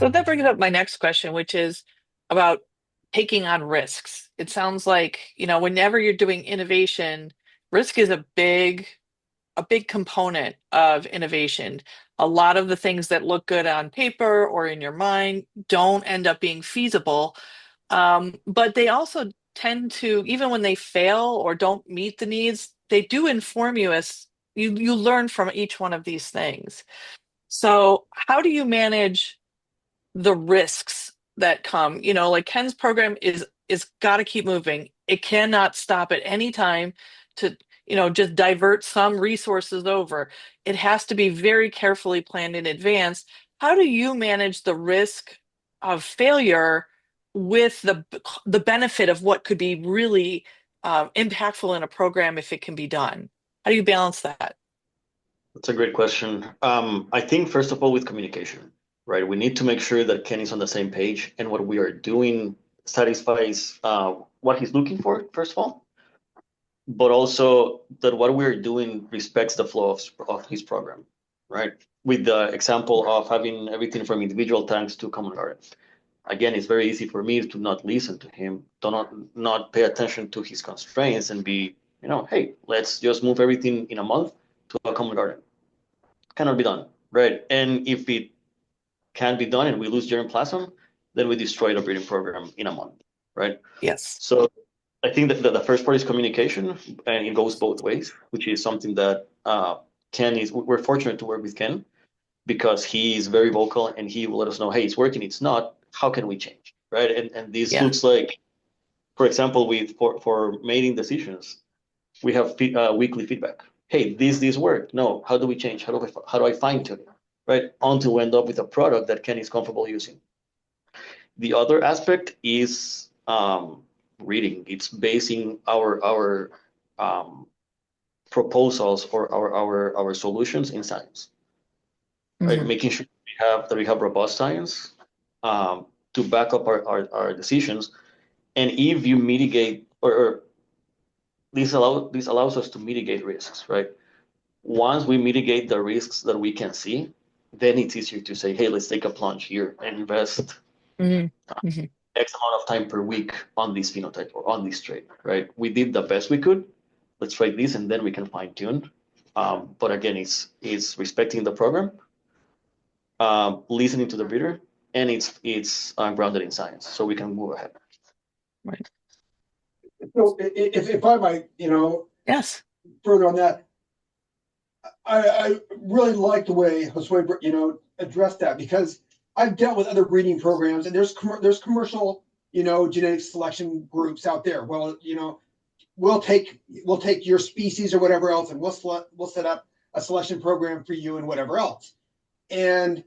So that brings up my next question, which is about taking on risks. It sounds like, whenever you're doing innovation, risk is a big component of innovation. A lot of the things that look good on paper or in your mind don't end up being feasible. But they also tend to, even when they fail or don't meet the needs, they do inform you as you learn from each one of these things. So how do you manage the risks that come? Like Ken's program is got to keep moving. It cannot stop at any time to, just divert some resources over. It has to be very carefully planned in advance. How do you manage the risk of failure with the benefit of what could be really impactful in a program if it can be done? How do you balance that? That's a great question. I think first of all with communication, right? We need to make sure that Ken is on the same page and what we are doing satisfies what he's looking for, first of all, but also that what we're doing respects the flow of his program, right? With the example of having everything from individual tanks to common gardens. Again, it's very easy for me to not listen to him, to not pay attention to his constraints and be, hey, let's just move everything in a month to a common garden. Cannot be done, right? And if it can be done and we lose germplasm, then we destroy the breeding program in a month, right? Yes. So I think that the first part is communication, and it goes both ways, which is something that Ken is. We're fortunate to work with Ken because he is very vocal and he will let us know, hey, it's working, it's not. How can we change, right? And this Yeah. looks like, for example, with for making decisions, we have weekly feedback. Hey, this worked. No, how do we change? How do I fine tune it? Right? Until we end up with a product that Ken is comfortable using. The other aspect is reading. It's basing our proposals or our solutions in science, right? Mhm. Making sure we have robust science to back up our decisions. And if you mitigate or this allows us to mitigate risks, right? Once we mitigate the risks that we can see, then it's easier to say, hey, let's take a plunge here and invest Mhm. Mhm. X amount of time per week on this phenotype or on this trait, right? We did the best we could. Let's try this and then we can fine tune. But again, it's respecting the program, listening to the breeder, and it's grounded in science, so we can move ahead. Right. So if I might, Yes. further on that, I really like the way Josue, addressed that because I've dealt with other breeding programs and there's commercial, genetic selection groups out there. Well, we'll take your species or whatever else and we'll set up a selection program for you and whatever else. And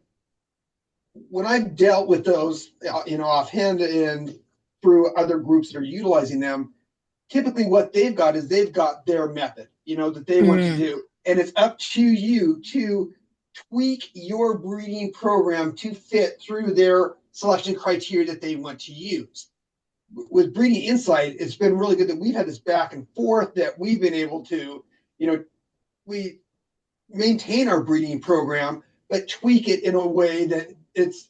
when I've dealt with those, offhand and through other groups that are utilizing them, typically what they've got their method, that they want to Mm. do. And it's up to you to tweak your breeding program to fit through their selection criteria that they want to use. With Breeding Insight, it's been really good that we've had this back and forth that we've been able to, we maintain our breeding program, but tweak it in a way that it's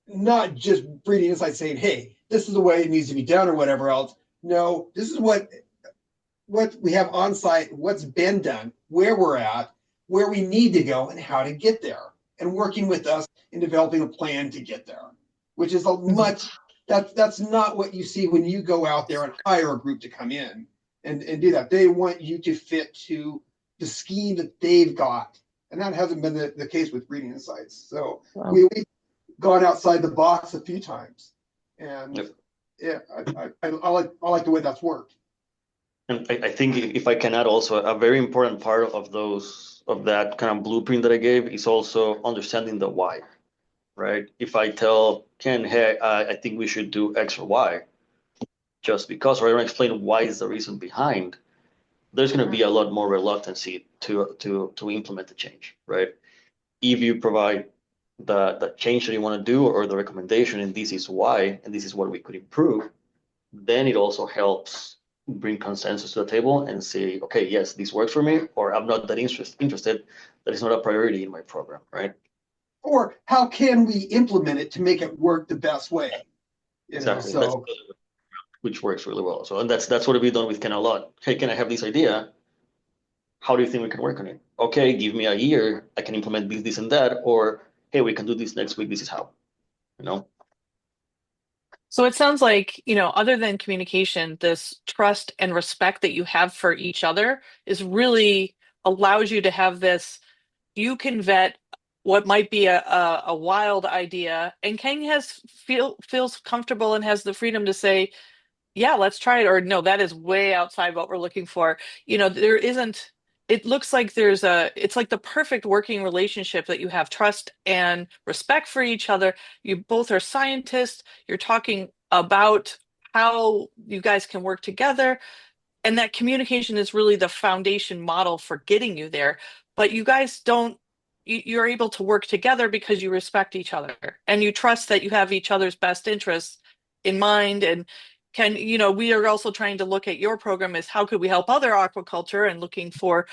not just Breeding Insight saying, hey, this is the way it needs to be done or whatever else. No, this is what we have on site, what's been done, where we're at, where we need to go, and how to get there, and working with us in developing a plan to get there, which is a Mhm. much that's not what you see when you go out there and hire a group to come in and do that. They want you to fit to the scheme that they've got, and that hasn't been the case with Breeding Insights. So Wow. we've gone outside the box a few times, and Yep. yeah, I like the way that's worked. And I think if I can add also a very important part of that kind of blueprint that I gave is also understanding the why, right? If I tell Ken, hey, I think we should do X or Y, just because, or I don't explain why is the reason behind, there's going to be a lot more reluctancy to implement the change, right? If you provide the change that you want to do or the recommendation, and this is why, and this is what we could improve, then it also helps bring consensus to the table and say, okay, yes, this works for me, or I'm not that interested. That is not a priority in my program, right? or how can we implement it to make it work the best way? Exactly. That's So which works really well. So, and that's what we've done with Ken a lot. Hey, can I have this idea? How do you think we can work on it? Okay, give me a year. I can implement this, and that. Or, hey, we can do this next week. This is how, you know? So it sounds like, other than communication, this trust and respect that you have for each other is really allows you to have this. You can vet what might be a wild idea, and Ken feels comfortable and has the freedom to say, yeah, let's try it. Or no, that is way outside what we're looking for. There isn't, it looks like it's like the perfect working relationship that you have trust and respect for each other. You both are scientists. You're talking about how you guys can work together. And that communication is really the foundation model for getting you there. But you guys don't, you're able to work together because you respect each other and you trust that you have each other's best interests in mind. And we are also trying to look at your program as how could we help other aquaculture, and looking for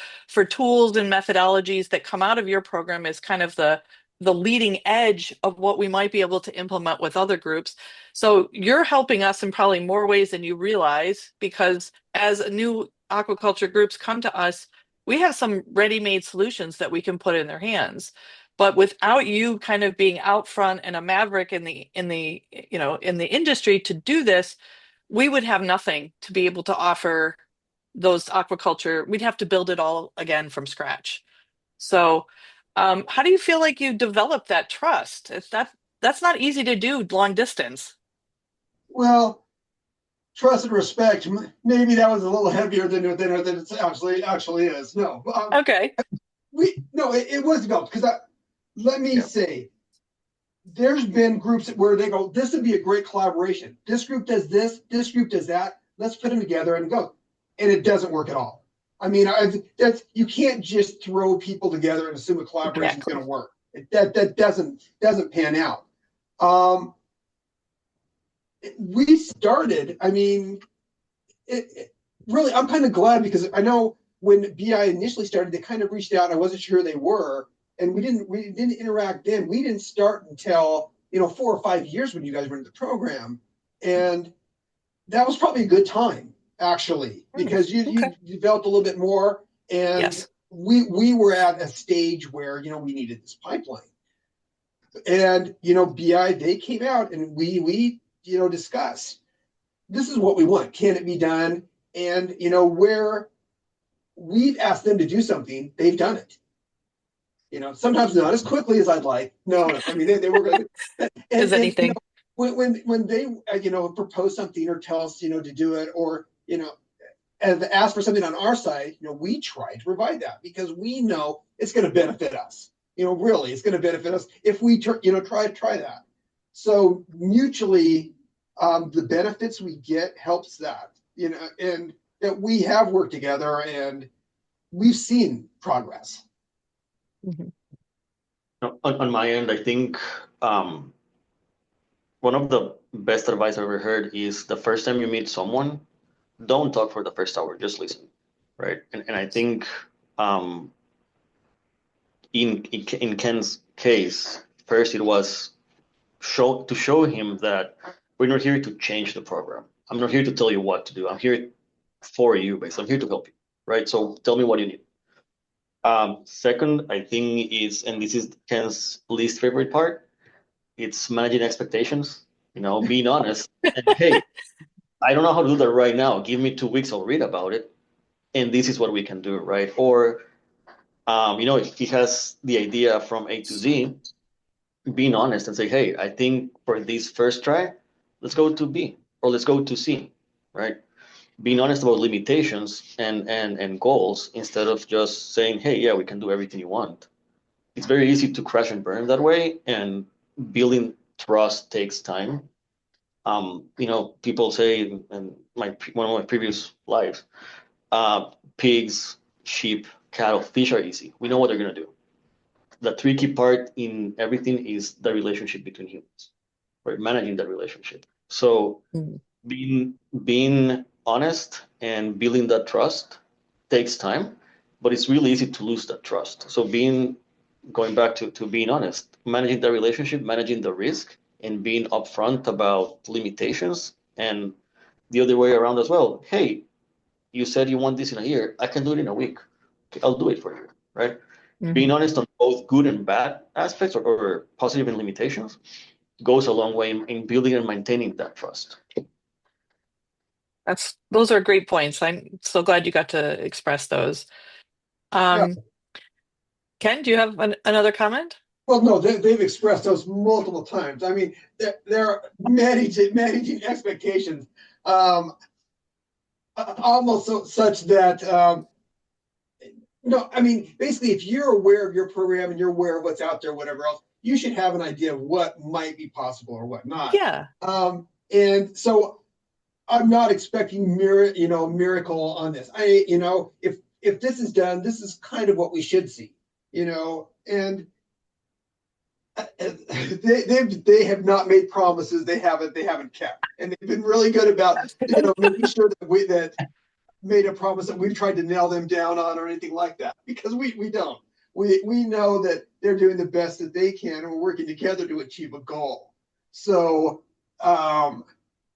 tools and methodologies that come out of your program as kind of the leading edge of what we might be able to implement with other groups. So you're helping us in probably more ways than you realize, because as new aquaculture groups come to us, we have some ready-made solutions that we can put in their hands. But without you kind of being out front and a maverick in the industry to do this, we would have nothing to be able to offer those aquaculture. We'd have to build it all again from scratch. So, how do you feel like you develop that trust? That's not easy to do long distance. well, trust and respect. Maybe that was a little heavier than it actually is. No, Okay. it was developed because let me say, there's been groups where they go, this would be a great collaboration. This group does this group does that. Let's put them together and go. And it doesn't work at all. I mean, you can't just throw people together and assume a collaboration is Exactly. going to work. That doesn't pan out. Um, we started. I mean, really, I'm kind of glad because I know when BI initially started, they kind of reached out. I wasn't sure who they were, and we didn't interact then. We didn't start until 4 or 5 years when you guys were in the program, and that was probably a good time actually because Okay. you developed a little bit more, and Yes. we were at a stage where we needed this pipeline, and BI they came out and we discussed this is what we want. Can it be done? And where we've asked them to do something, they've done it. Sometimes not as quickly as I'd like. No. I mean, they were going to, Is and anything. when they propose something or tell us to do it, or and ask for something on our side, we try to provide that because we know it's going to benefit us. Really, it's going to benefit us if we try that. So mutually, the benefits we get helps that. And that we have worked together and we've seen progress. Mhm. On my end, I think um, one of the best advice I've ever heard is the first time you meet someone, don't talk for the first hour, just listen, right? And I think um, in Ken's case, first it was to show him that we're not here to change the program. I'm not here to tell you what to do. I'm here for you, basically. I'm here to help you, right? So tell me what you need. Second, I think is, and this is Ken's least favorite part, it's managing expectations, being honest. And hey, I don't know how to do that right now. Give me 2 weeks, I'll read about it. And this is what we can do, right? Or, if he has the idea from A to Z, being honest and say, hey, I think for this first try, let's go to B or let's go to C, right? Being honest about limitations and goals instead of just saying, hey, yeah, we can do everything you want. It's very easy to crash and burn that way, and building trust takes time. People say in one of my previous lives, pigs, sheep, cattle, fish are easy. We know what they're gonna do. The tricky part in everything is the relationship between humans, right? Managing that relationship. So Mhm. being honest and building that trust takes time, but it's really easy to lose that trust. So being going back to being honest, managing the relationship, managing the risk, and being upfront about limitations, and the other way around as well. Hey, you said you want this in a year. I can do it in a week. Okay, I'll do it for you, right? Being Mhm. honest on both good and bad aspects, or positive and limitations, goes a long way in building and maintaining that trust. Those are great points. I'm so glad you got to express those. Yeah. Um, Ken, do you have another comment? Well, no, they've expressed those multiple times. I mean, they're managing expectations, um, almost such that no, I mean, basically, if you're aware of your program and you're aware of what's out there, whatever else, you should have an idea of what might be possible or what not. Yeah, And so I'm not expecting miracle on this. If this is done, this is kind of what we should see, and they have not made promises they haven't kept, and they've been really good about making sure that made a promise that we've tried to nail them down on or anything like that, because we don't. We know that they're doing the best that they can, and we're working together to achieve a goal. So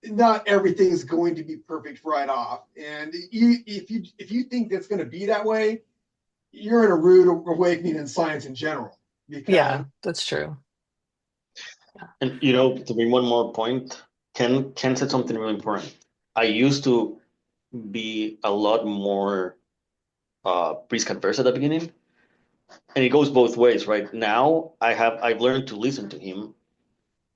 not everything is going to be perfect right off, and if you think that's going to be that way, you're in a rude awakening in science in general, because yeah, that's true. And to bring one more point, Ken said something really important. I used to be a lot more risk adverse at the beginning, and it goes both ways, right? Now I've learned to listen to him,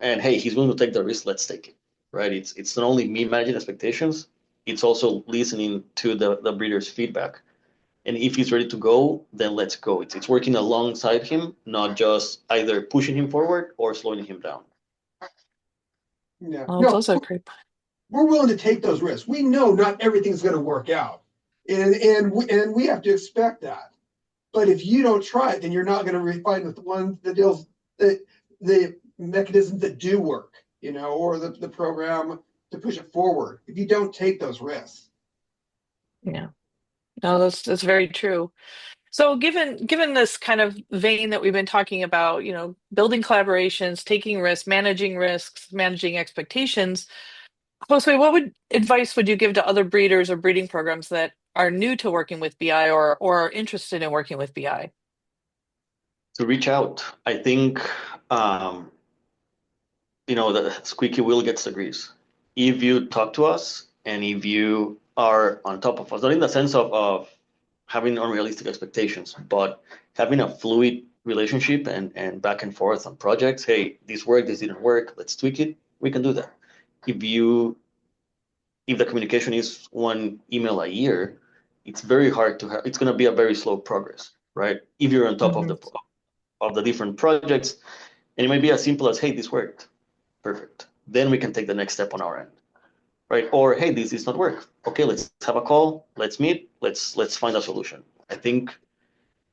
and hey, he's willing to take the risk, let's take it, right? It's not only me managing expectations, it's also listening to the breeder's feedback. And if he's ready to go, then let's go. It's working alongside him, not just either pushing him forward or slowing him down. yeah, Oh, no, those are great. we're willing to take those risks. We know not everything's going to work out, and we have to expect that. But if you don't try it, then you're not going to refine the mechanisms that do work, or the program to push it forward. If you don't take those risks. Yeah, no, that's very true. So given this kind of vein that we've been talking about, building collaborations, taking risks, managing expectations, Josue, what advice would you give to other breeders or breeding programs that are new to working with BI or are interested in working with BI? To reach out, I think um, the squeaky wheel gets the grease. If you talk to us and if you are on top of us, not in the sense of having unrealistic expectations, but having a fluid relationship and back and forth on projects. Hey, this worked, this didn't work, let's tweak it. We can do that. If you if the communication is one email a year, it's very hard to have. It's going to be a very slow progress, right? If you're on top of Hmm. the different projects, and it might be as simple as, hey, this worked. Perfect. Then we can take the next step on our end, right? Or hey, this does not work. Okay, let's have a call. Let's meet. Let's find a solution. I think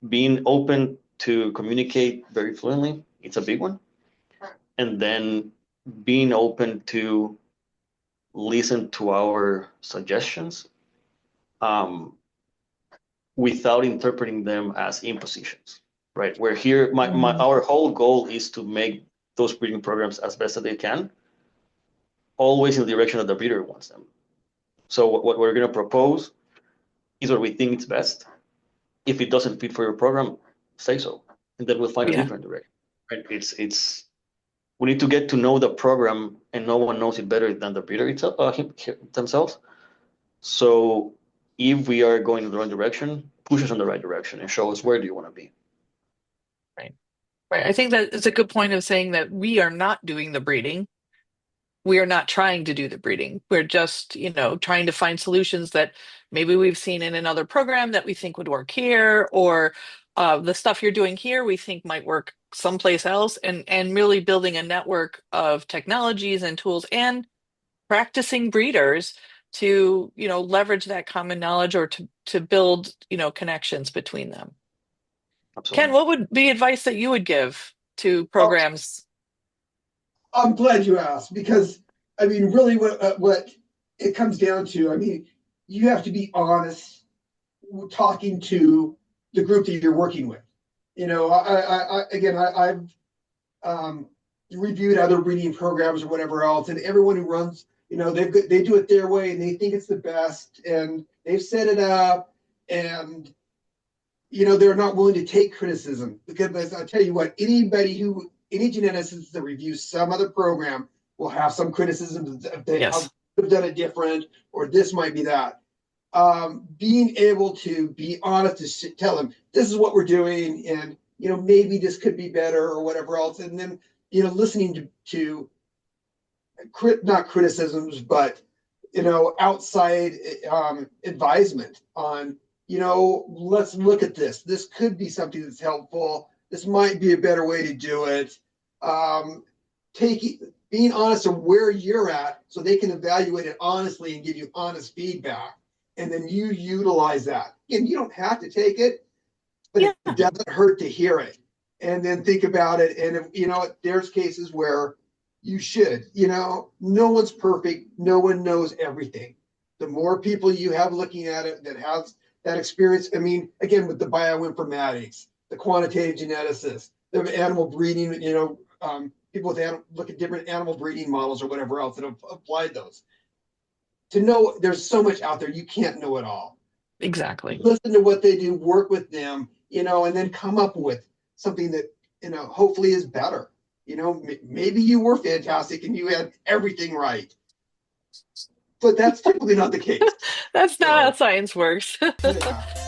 being open to communicate very fluently, it's a big one. And then being open to listen to our suggestions um, without interpreting them as impositions, right? Where here, Hmm. our whole goal is to make those breeding programs as best as they can, always in the direction that the breeder wants them. So what we're going to propose is what we think is best. If it doesn't fit for your program, say so, and then we'll find a Yeah. different direction. Right? It's we need to get to know the program, and no one knows it better than the breeder itself, themselves. So if we are going in the wrong direction, push us in the right direction and show us where do you want to be. Right. Right. I think that it's a good point of saying that we are not doing the breeding. We are not trying to do the breeding. We're just, trying to find solutions that maybe we've seen in another program that we think would work here, or the stuff you're doing here we think might work someplace else, and really building a network of technologies and tools and practicing breeders to, leverage that common knowledge or to build, connections between them. Ken, Absolutely. what would be advice that you would give to Oh, programs? I'm glad you asked, because I mean, really, what it comes down to, I mean, you have to be honest talking to the group that you're working with. I've reviewed other breeding programs or whatever else, and everyone who runs, they do it their way and they think it's the best, and they've set it up, and they're not willing to take criticism, because I'll tell you what, any geneticist that reviews some other program will have some criticism of how Yes. they've done it different, or this might be that. Being able to be honest to tell them this is what we're doing, and maybe this could be better or whatever else, and then listening to not criticisms, but outside advisement on, let's look at this. This could be something that's helpful. This might be a better way to do it. Um, being honest of where you're at, so they can evaluate it honestly and give you honest feedback, and then you utilize that. Again, you don't have to take it, but Yeah, it doesn't hurt to hear it and then think about it. And if, there's cases where you should, no one's perfect. No one knows everything. The more people you have looking at it that has that experience, I mean, again, with the bioinformatics, the quantitative geneticists, the animal breeding, people look at different animal breeding models or whatever else that have applied those. To know there's so much out there, you can't know it all. exactly. Listen to what they do, work with them, and then come up with something that, hopefully is better. Maybe you were fantastic and you had everything right, but that's typically not the case. That's not how So, science works. yeah.